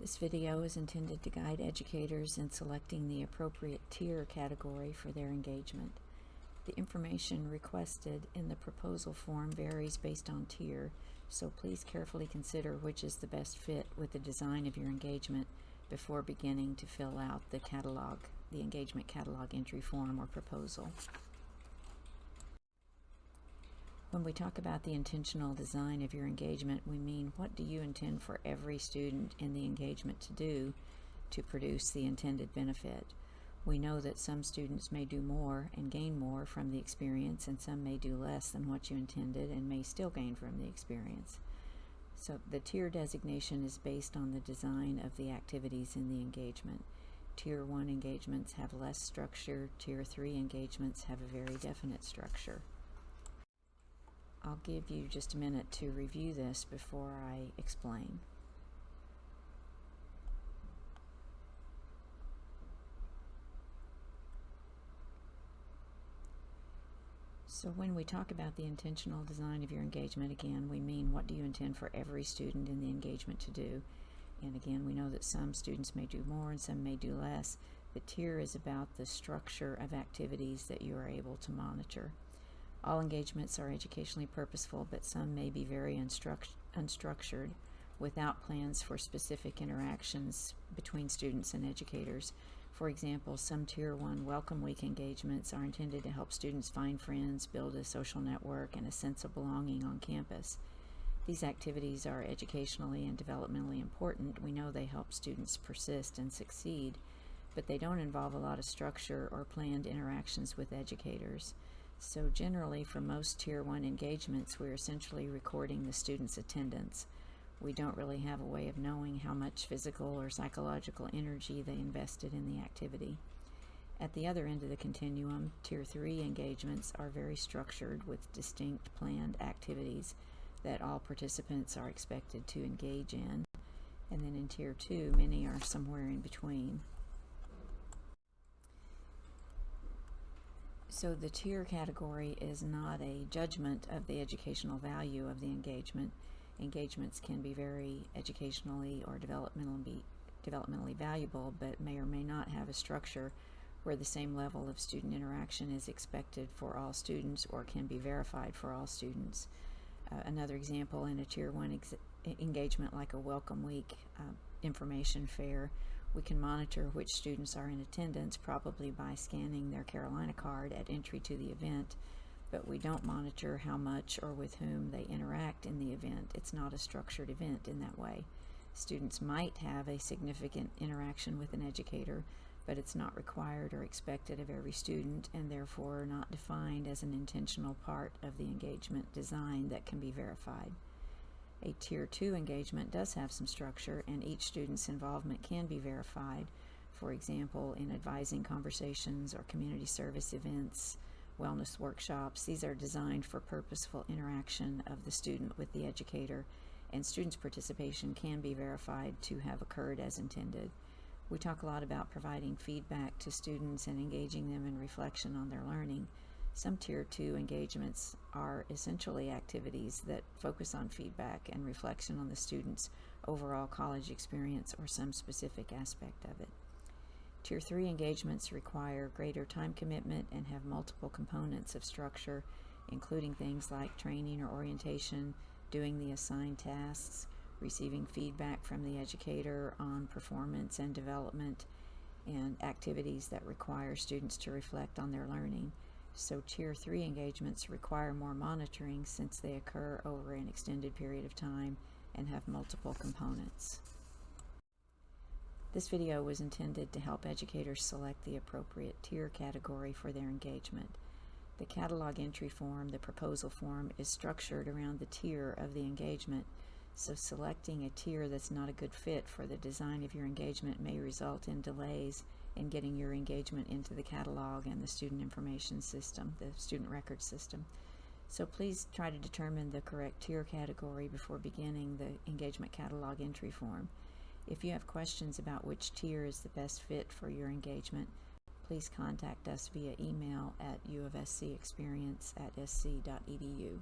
This video is intended to guide educators in selecting the appropriate tier category for their engagement. The information requested in the proposal form varies based on tier, so please carefully consider which is the best fit with the design of your engagement before beginning to fill out the engagement catalog entry form or proposal. When we talk about the intentional design of your engagement, we mean what do you intend for every student in the engagement to do to produce the intended benefit. We know that some students may do more and gain more from the experience, and some may do less than what you intended and may still gain from the experience. So the tier designation is based on the design of the activities in the engagement. Tier 1 engagements have less structure. Tier 3 engagements have a very definite structure. I'll give you just a minute to review this before I explain. So when we talk about the intentional design of your engagement, again, we mean what do you intend for every student in the engagement to do. And again, we know that some students may do more and some may do less. The tier is about the structure of activities that you are able to monitor. All engagements are educationally purposeful, but some may be very unstructured, without plans for specific interactions between students and educators. For example, some Tier 1 Welcome Week engagements are intended to help students find friends, build a social network, and a sense of belonging on campus. These activities are educationally and developmentally important. We know they help students persist and succeed, but they don't involve a lot of structure or planned interactions with educators. So generally, for most Tier 1 engagements, we're essentially recording the student's attendance. We don't really have a way of knowing how much physical or psychological energy they invested in the activity. At the other end of the continuum, Tier 3 engagements are very structured with distinct planned activities that all participants are expected to engage in. And then in Tier 2, many are somewhere in between. So the tier category is not a judgment of the educational value of the engagement. Engagements can be very educationally or developmentally valuable, but may or may not have a structure where the same level of student interaction is expected for all students or can be verified for all students. Another example, in a Tier 1 engagement like a Welcome Week information fair, we can monitor which students are in attendance, probably by scanning their Carolina card at entry to the event, but we don't monitor how much or with whom they interact in the event. It's not a structured event in that way. Students might have a significant interaction with an educator, but it's not required or expected of every student, and therefore not defined as an intentional part of the engagement design that can be verified. A Tier 2 engagement does have some structure, and each student's involvement can be verified, for example, in advising conversations or community service events, wellness workshops. These are designed for purposeful interaction of the student with the educator, and students' participation can be verified to have occurred as intended. We talk a lot about providing feedback to students and engaging them in reflection on their learning. Some Tier 2 engagements are essentially activities that focus on feedback and reflection on the student's overall college experience or some specific aspect of it. Tier 3 engagements require greater time commitment and have multiple components of structure, including things like training or orientation, doing the assigned tasks, receiving feedback from the educator on performance and development, and activities that require students to reflect on their learning. So Tier 3 engagements require more monitoring since they occur over an extended period of time and have multiple components. This video was intended to help educators select the appropriate tier category for their engagement. The catalog entry form, the proposal form, is structured around the tier of the engagement, so selecting a tier that's not a good fit for the design of your engagement may result in delays in getting your engagement into the catalog and the student information system, the student record system. So please try to determine the correct tier category before beginning the engagement catalog entry form. If you have questions about which tier is the best fit for your engagement, please contact us via email at uofscexperience@sc.edu.